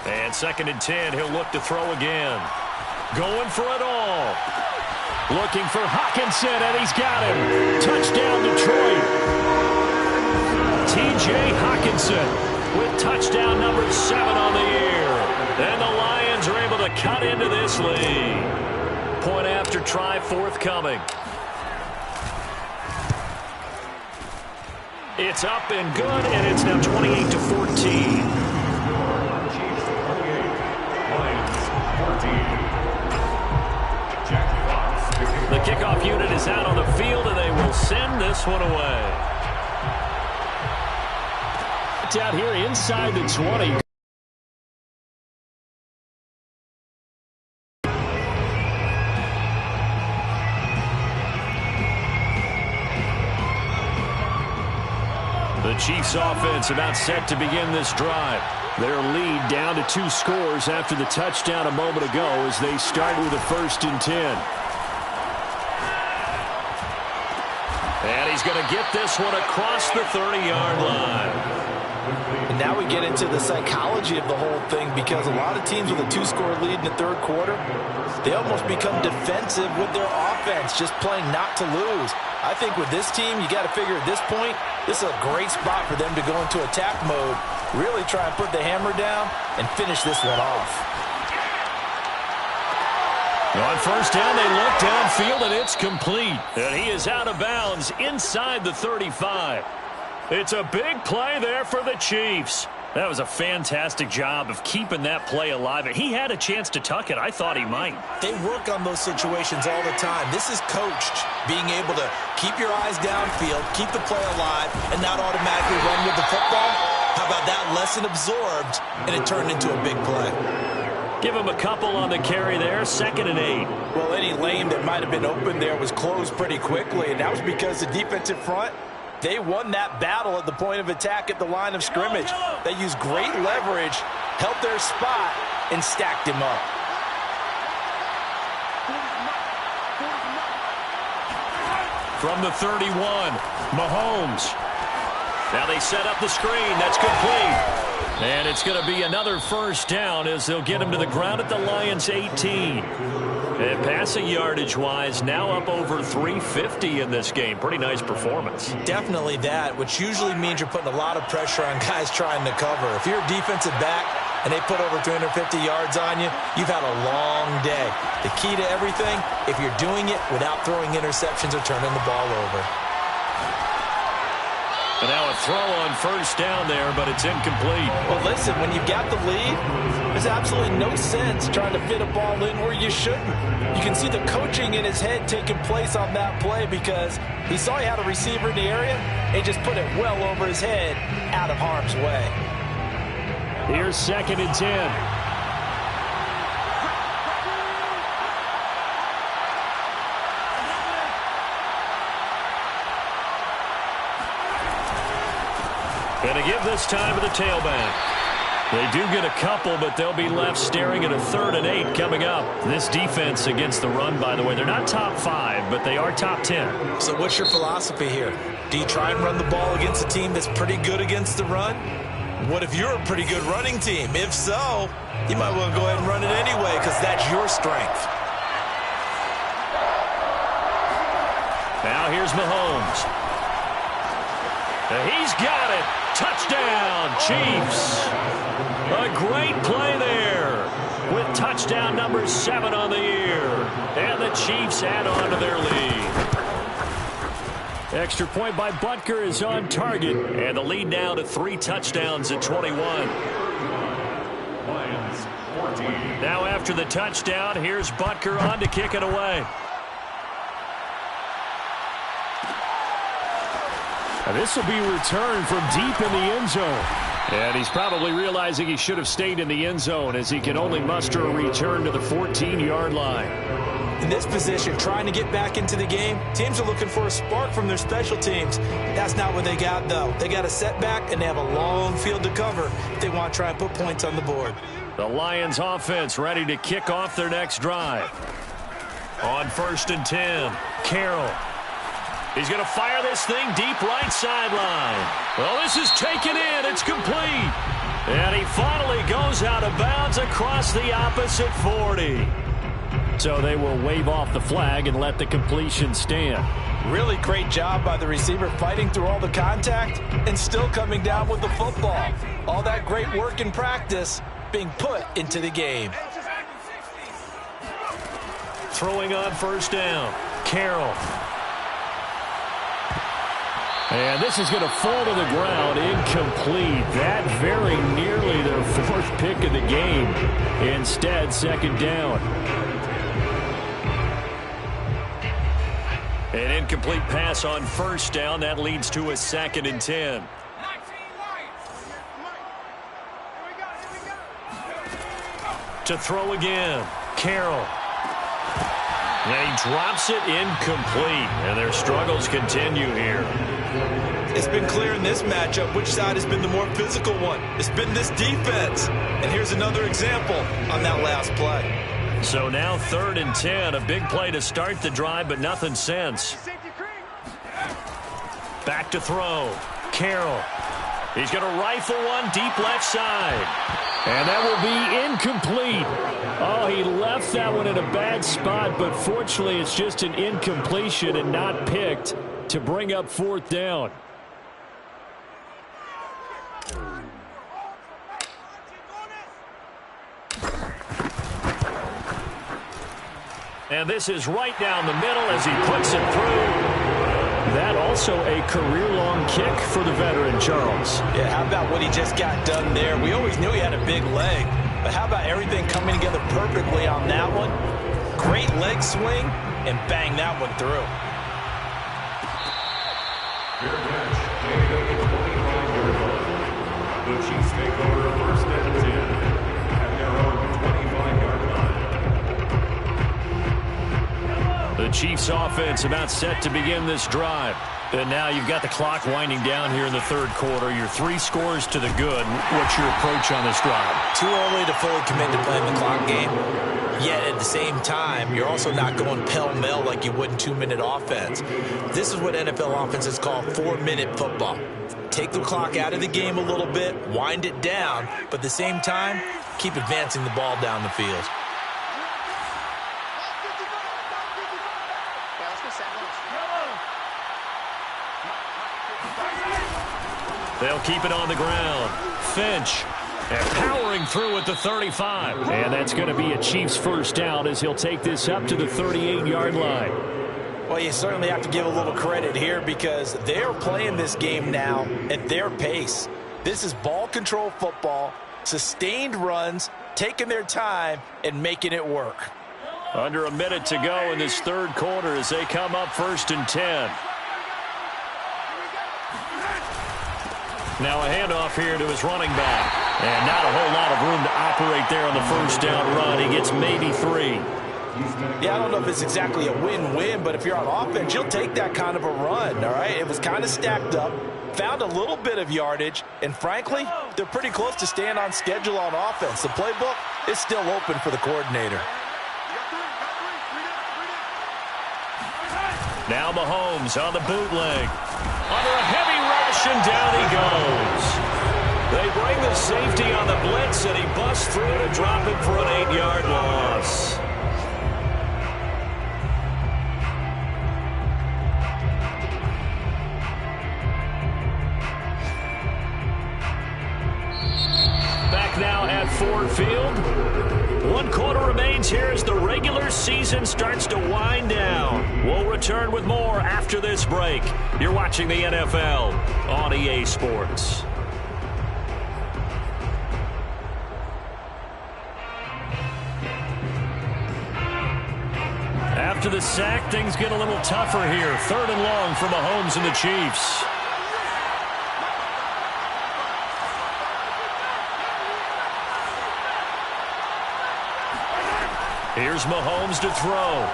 And 2nd and 10, he'll look to throw again. Going for it all. Looking for Hockenson, and he's got him. Touchdown, Detroit. T.J. Hockenson with touchdown number 7 on the year. And the Lions are able to cut into this lead. Point after try forthcoming. It's up and good, and it's now 28-14. Chiefs 28, Lions 14. Jack Fox. The kickoff unit is out on the field, and they will send this one away. It's out here inside the 20. The Chiefs offense about set to begin this drive. Their lead down to 2 scores after the touchdown a moment ago as they start with a 1st and 10. And he's going to get this one across the 30-yard line. And now we get into the psychology of the whole thing, because a lot of teams with a 2-score lead in the 3rd quarter, they almost become defensive with their offense, just playing not to lose. I think with this team, you got to figure at this point, this is a great spot for them to go into attack mode, really try and put the hammer down and finish this one off. On 1st down, they look downfield, and it's complete. And he is out of bounds inside the 35. It's a big play there for the Chiefs. That was a fantastic job of keeping that play alive. He had a chance to tuck it. I thought he might. They work on those situations all the time. This is coached, being able to keep your eyes downfield, keep the play alive, and not automatically run with the football. How about that lesson absorbed, and it turned into a big play? Give him a couple on the carry there, 2nd and 8. Well, any lane that might have been open there was closed pretty quickly, and that was because the defensive front, they won that battle at the point of attack at the line of scrimmage. They used great leverage, helped their spot, and stacked him up. From the 31, Mahomes. Now they set up the screen. That's complete. And it's going to be another 1st down as they'll get him to the ground at the Lions' 18. And passing yardage-wise, now up over 350 in this game. Pretty nice performance. Definitely that, which usually means you're putting a lot of pressure on guys trying to cover. If you're a defensive back and they put over 350 yards on you, you've had a long day. The key to everything, if you're doing it without throwing interceptions or turning the ball over. And now a throw on 1st down there, but it's incomplete. Well, listen, when you've got the lead, there's absolutely no sense trying to fit a ball in where you shouldn't. You can see the coaching in his head taking place on that play, because he saw he had a receiver in the area and he just put it well over his head out of harm's way. Here's 2nd and 10. Going to give this time to the tailback. They do get a couple, but they'll be left staring at a 3rd and 8 coming up. This defense against the run, by the way, they're not top 5, but they are top 10. So what's your philosophy here? Do you try and run the ball against a team that's pretty good against the run? What if you're a pretty good running team? If so, you might want to go ahead and run it anyway, because that's your strength. Now here's Mahomes. He's got it. Touchdown, Chiefs. A great play there with touchdown number 7 on the year. And the Chiefs add on to their lead. Extra point by Butker is on target. And the lead now to 3 touchdowns at 21. Lions 14. Now after the touchdown, here's Butker on to kick it away. And this will be returned from deep in the end zone. And he's probably realizing he should have stayed in the end zone, as he can only muster a return to the 14-yard line. In this position, trying to get back into the game, teams are looking for a spark from their special teams. That's not what they got, though. They got a setback, and they have a long field to cover if they want to try and put points on the board. The Lions offense ready to kick off their next drive. On 1st and 10, Carroll. He's going to fire this thing deep right sideline. Well, this is taken in. It's complete. And he finally goes out of bounds across the opposite 40. So they will wave off the flag and let the completion stand. Really great job by the receiver fighting through all the contact and still coming down with the football. All that great work in practice being put into the game. Throwing on first down, Carroll. And this is going to fall to the ground, incomplete. That very nearly their fourth pick of the game. Instead, second down. An incomplete pass on first down. That leads to a 2nd and 10. To throw again, Carroll. And he drops it incomplete. And their struggles continue here. It's been clear in this matchup which side has been the more physical one. It's been this defense. And here's another example on that last play. So now 3rd and 10. A big play to start the drive, but nothing since. Back to throw. Carroll. He's going to rifle one deep left side. And that will be incomplete. Oh, he left that one in a bad spot, but fortunately it's just an incompletion and not picked to bring up 4th down. And this is right down the middle as he puts it through. That also a career-long kick for the veteran, Charles. Yeah, how about what he just got done there? We always knew he had a big leg, but how about everything coming together perfectly on that one? Great leg swing, and bang that one through. Fair catch. Made at the 25-yard line. The Chiefs take over 1st and 10 at their own 25-yard line. The Chiefs offense about set to begin this drive. And now you've got the clock winding down here in the 3rd quarter. You're 3 scores to the good. What's your approach on this drive? Too early to fully commit to playing the clock game. Yet at the same time, you're also not going pell-mell like you would in 2-minute offense. This is what NFL offenses call 4-minute football. Take the clock out of the game a little bit, wind it down, but at the same time, keep advancing the ball down the field. They'll keep it on the ground. Finch. And powering through at the 35. And that's going to be a Chiefs first down as he'll take this up to the 38-yard line. Well, you certainly have to give a little credit here because they're playing this game now at their pace. This is ball control football, sustained runs, taking their time, and making it work. Under a minute to go in this 3rd quarter as they come up 1st and 10. Now a handoff here to his running back. And not a whole lot of room to operate there on the first down run. He gets maybe 3. Yeah, I don't know if it's exactly a win-win, but if you're on offense, you'll take that kind of a run, all right? It was kind of stacked up, found a little bit of yardage, and frankly, they're pretty close to staying on schedule on offense. The playbook is still open for the coordinator. Now Mahomes on the bootleg. Under a heavy rush, and down he goes. They bring the safety on the blitz, and he busts through to drop it for an 8-yard loss. Back now at Ford Field. 1 quarter remains here as the regular season starts to wind down. We'll return with more after this break. You're watching the NFL on EA Sports. After the sack, things get a little tougher here. 3rd and long for Mahomes and the Chiefs. Here's Mahomes to throw.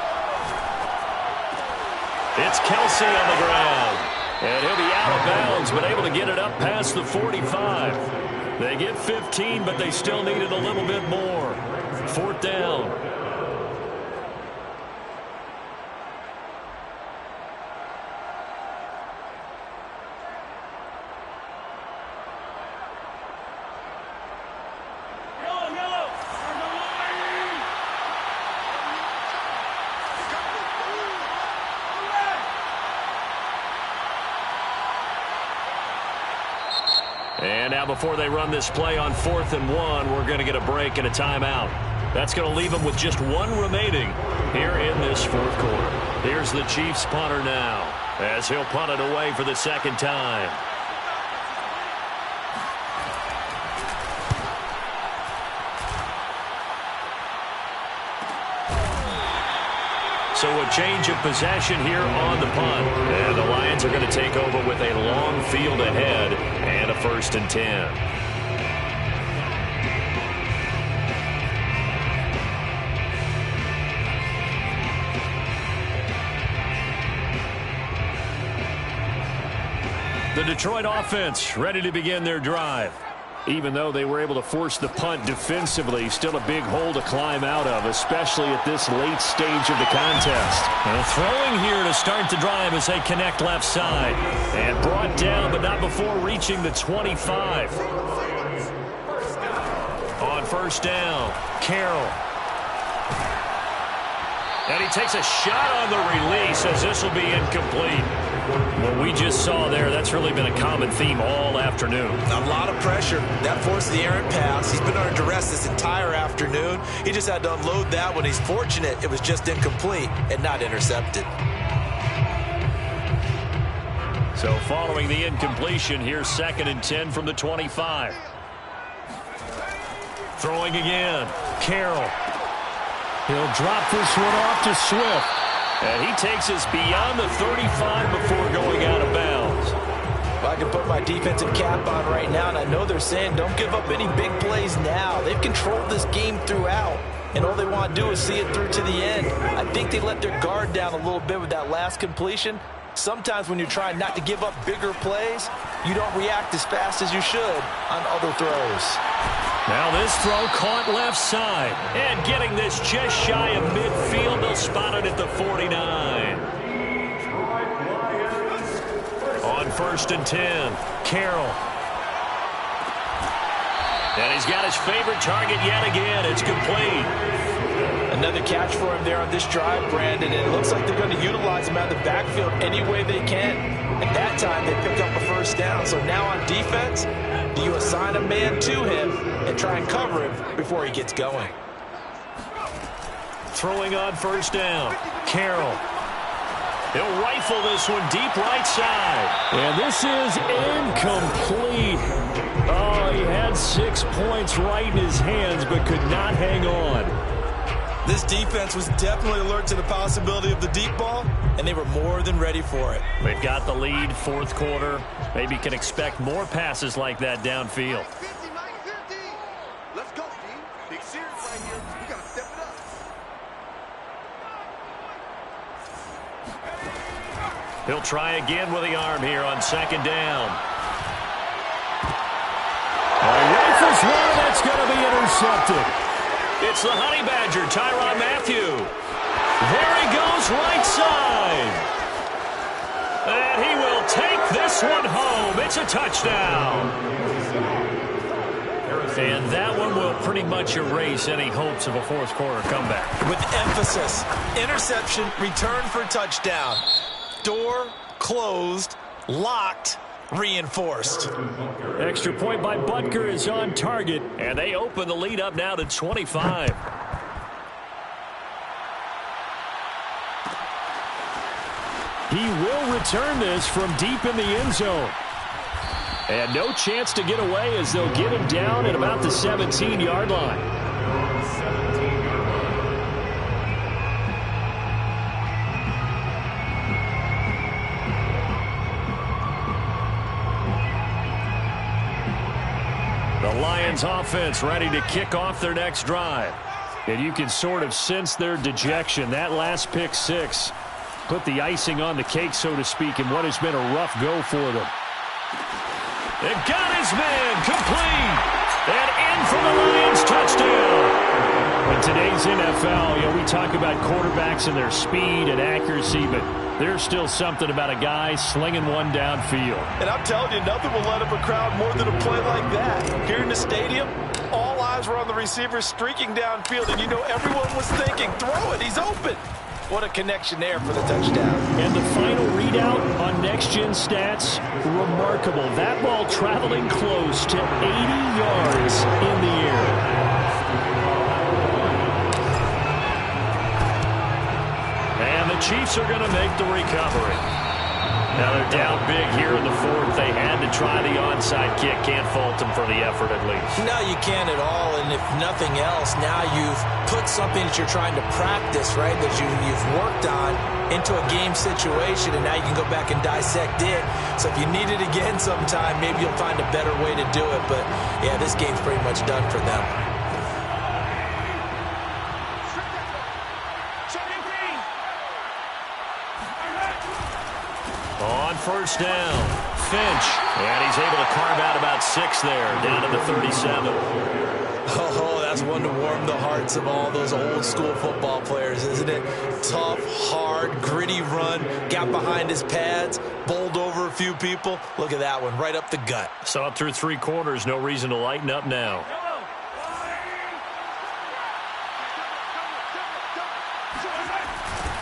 It's Kelsey on the ground. And he'll be out of bounds, but able to get it up past the 45. They get 15, but they still needed a little bit more. 4th down. And now before they run this play on 4th and 1, we're going to get a break and a timeout. That's going to leave them with just one remaining here in this 4th quarter. Here's the Chiefs punter now as he'll punt it away for the second time. So a change of possession here on the punt. And the Lions are going to take over with a long field ahead and a 1st and 10. The Detroit offense ready to begin their drive. Even though they were able to force the punt defensively, still a big hole to climb out of, especially at this late stage of the contest. Well, throwing here to start the drive as they connect left side. And brought down, but not before reaching the 25. On 1st down, Carroll. And he takes a shot on the release as this will be incomplete. What we just saw there, that's really been a common theme all afternoon. A lot of pressure. That forced the errant pass. He's been under duress this entire afternoon. He just had to unload that one. He's fortunate it was just incomplete and not intercepted. So following the incompletion, here's 2nd and 10 from the 25. Throwing again, Carroll. He'll drop this one off to Swift. And he takes us beyond the 35 before going out of bounds. Well, I can put my defensive cap on right now, and I know they're saying don't give up any big plays now. They've controlled this game throughout, and all they want to do is see it through to the end. I think they let their guard down a little bit with that last completion. Sometimes when you're trying not to give up bigger plays, you don't react as fast as you should on other throws. Now this throw caught left side. And getting this just shy of midfield, they'll spot it at the 49. On 1st and 10, Carroll. And he's got his favorite target yet again. It's complete. Another catch for him there on this drive, Brandon. And it looks like they're going to utilize him out of the backfield any way they can. At that time, they pick up a 1st down. So now on defense, do you assign a man to him and try and cover him before he gets going? Throwing on 1st down, Carroll. He'll rifle this one deep right side. And this is incomplete. Oh, he had 6 points right in his hands but could not hang on. This defense was definitely alert to the possibility of the deep ball, and they were more than ready for it. They've got the lead, 4th quarter. Maybe can expect more passes like that downfield. Let's go, team. Big series right here. We got to step it up. He'll try again with the arm here on 2nd down. Rifles one, that's going to be intercepted. It's the Honey Badger, Tyrann Mathieu. There he goes, right side. And he will take this one home. It's a touchdown. And that one will pretty much erase any hopes of a 4th quarter comeback. With emphasis, interception, return for touchdown. Door closed, locked, reinforced. Extra point by Butker is on target. And they open the lead up now to 25. He will return this from deep in the end zone. And no chance to get away as they'll get him down at about the 17-yard line. The Lions offense ready to kick off their next drive. And you can sort of sense their dejection. That last pick 6 put the icing on the cake, so to speak, in what has been a rough go for them. They've got his man complete. And in for the Lions touchdown. In today's NFL, we talk about quarterbacks and their speed and accuracy, but there's still something about a guy slinging one downfield. And I'm telling you, nothing will let up a crowd more than a play like that. Here in the stadium, all eyes were on the receiver streaking downfield, and you know everyone was thinking, throw it, he's open. What a connection there for the touchdown. And the final readout on next-gen stats, remarkable. That ball traveling close to 80 yards in the air. And the Chiefs are going to make the recovery. Now they're down big here in the fourth. They had to try the onside kick. Can't fault them for the effort at least. No, you can't at all. And if nothing else, now you've put something that you're trying to practice, right, that you've worked on into a game situation, and now you can go back and dissect it. So if you need it again sometime, maybe you'll find a better way to do it. But, yeah, this game's pretty much done for them. On first down, Finch. And he's able to carve out about 6 there, down to the 37. Oh, that's one to warm the hearts of all those old school football players, isn't it? Tough, hard, gritty run, got behind his pads, bowled over a few people. Look at that one, right up the gut. Saw it through 3 quarters, no reason to lighten up now.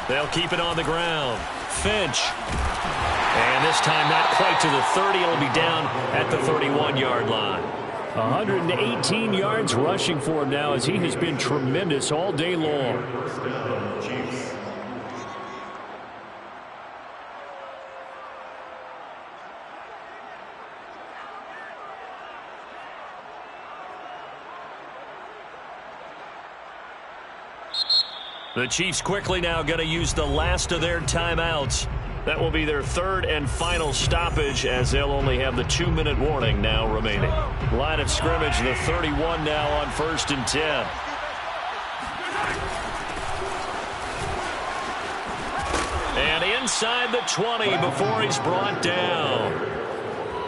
They'll keep it on the ground. Finch. And this time not quite to the 30. It'll be down at the 31-yard line. 118 yards rushing for him now as he has been tremendous all day long. Chiefs. The Chiefs quickly now going to use the last of their timeouts. That will be their third and final stoppage as they'll only have the 2-minute warning now remaining. Line of scrimmage, the 31 now on 1st and 10. And inside the 20 before he's brought down.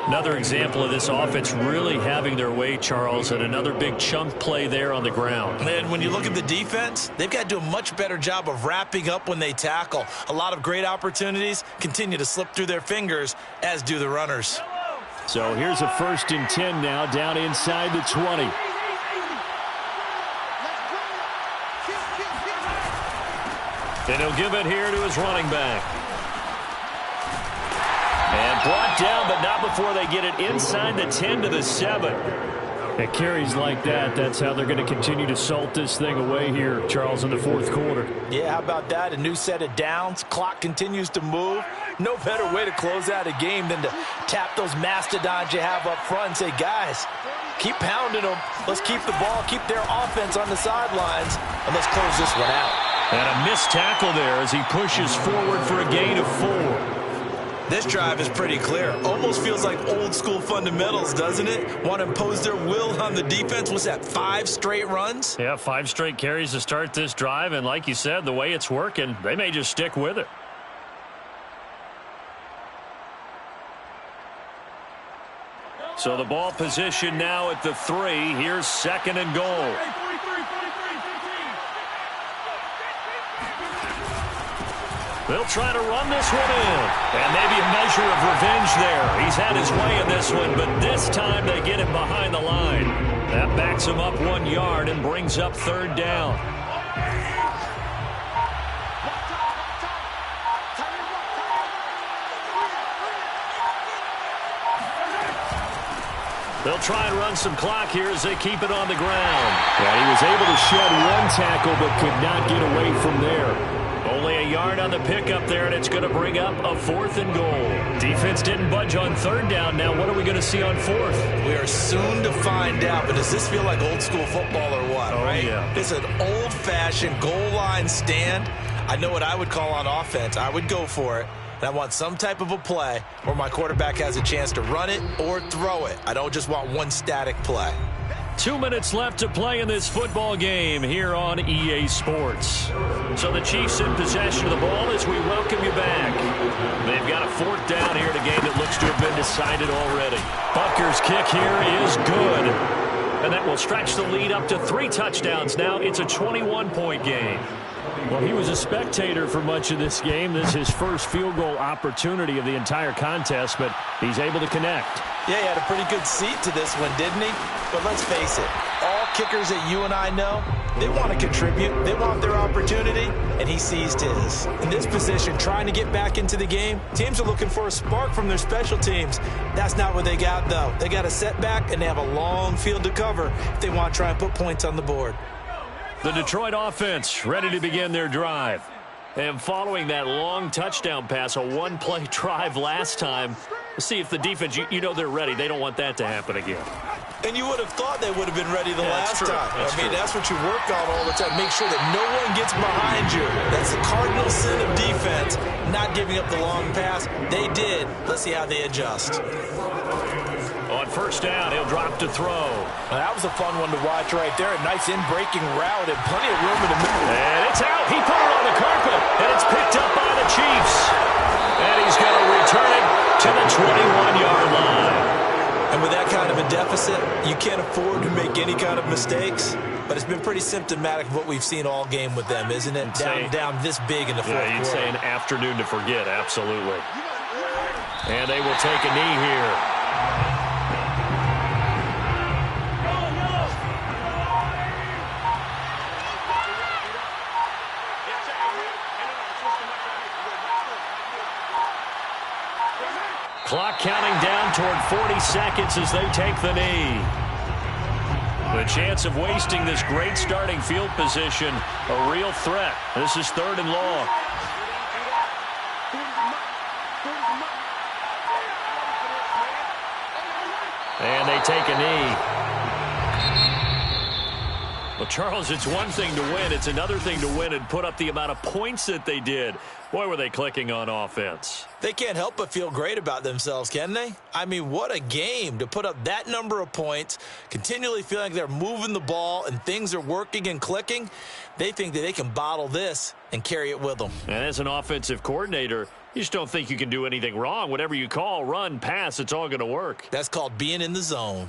Another example of this offense really having their way, Charles, and another big chunk play there on the ground. And when you look at the defense, they've got to do a much better job of wrapping up when they tackle. A lot of great opportunities continue to slip through their fingers, as do the runners. So here's a 1st and 10 now, down inside the 20. And he'll give it here to his running back. And brought down, but not before they get it inside the 10 to the 7. At carries like that, that's how they're going to continue to salt this thing away here, Charles, in the 4th quarter. Yeah, how about that? A new set of downs. Clock continues to move. No better way to close out a game than to tap those mastodons you have up front and say, guys, keep pounding them. Let's keep the ball, keep their offense on the sidelines, and let's close this one out. And a missed tackle there as he pushes forward for a gain of 4. This drive is pretty clear. Almost feels like old school fundamentals, doesn't it? Want to impose their will on the defense. What's that, 5 straight runs? Yeah, 5 straight carries to start this drive. And like you said, the way it's working, they may just stick with it. So the ball position now at the 3. Here's 2nd and goal. They'll try to run this one in. And maybe a measure of revenge there. He's had his way in this one, but this time they get him behind the line. That backs him up 1 yard and brings up 3rd down. They'll try and run some clock here as they keep it on the ground. Yeah, he was able to shed 1 tackle but could not get away from there. Only a yard on the pickup there, and it's going to bring up a 4th and goal. Defense didn't budge on 3rd down. Now what are we going to see on 4th? We are soon to find out, but does this feel like old school football or what, right? Yeah. It's an old-fashioned goal line stand. I know what I would call on offense. I would go for it. And I want some type of a play where my quarterback has a chance to run it or throw it. I don't just want one static play. 2 minutes left to play in this football game here on EA Sports. So the Chiefs in possession of the ball as we welcome you back. They've got a 4th down here in a game that looks to have been decided already. Butker's kick here is good. And that will stretch the lead up to 3 touchdowns. Now it's a 21-point game. Well, he was a spectator for much of this game. This is his first field goal opportunity of the entire contest, but he's able to connect. Yeah, he had a pretty good seat to this one, didn't he? But let's face it, all about kickers that you and I know? They want to contribute. They want their opportunity, and he seized his. In this position, trying to get back into the game, teams are looking for a spark from their special teams. That's not what they got, though. They got a setback, and they have a long field to cover if they want to try and put points on the board. The Detroit offense ready to begin their drive. And following that long touchdown pass, a one-play drive last time, see if the defense, you know they're ready. They don't want that to happen again. And you would have thought they would have been ready the last time. That's what you work on all the time. Make sure that no one gets behind you. That's the cardinal sin of defense, not giving up the long pass. They did. Let's see how they adjust. On first down, he'll drop to throw. Well, that was a fun one to watch right there. A nice in-breaking route and plenty of room in the middle. And it's out. He put it on the carpet, and it's picked up by the Chiefs. And he's going to return it to the 21-yard line. And with that kind of a deficit, you can't afford to make any kind of mistakes. But it's been pretty symptomatic of what we've seen all game with them, isn't it? Down this big in the fourth quarter. You'd say an afternoon to forget, absolutely. And they will take a knee here. Clock counting down toward 40 seconds as they take the knee. The chance of wasting this great starting field position, a real threat. This is 3rd and long. And they take a knee. Well, Charles, it's one thing to win. It's another thing to win and put up the amount of points that they did. Boy, were they clicking on offense. They can't help but feel great about themselves, can they? I mean, what a game to put up that number of points, continually feeling like they're moving the ball and things are working and clicking. They think that they can bottle this and carry it with them. And as an offensive coordinator, you just don't think you can do anything wrong. Whatever you call, run, pass, it's all going to work. That's called being in the zone.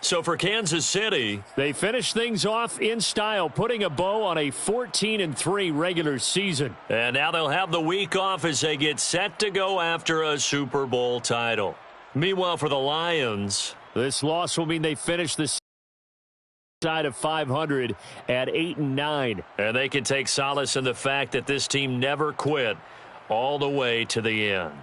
So for Kansas City, they finish things off in style, putting a bow on a 14-3 regular season. And now they'll have the week off as they get set to go after a Super Bowl title. Meanwhile, for the Lions, this loss will mean they finish the side of 500 at 8-9. And they can take solace in the fact that this team never quit all the way to the end.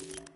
it.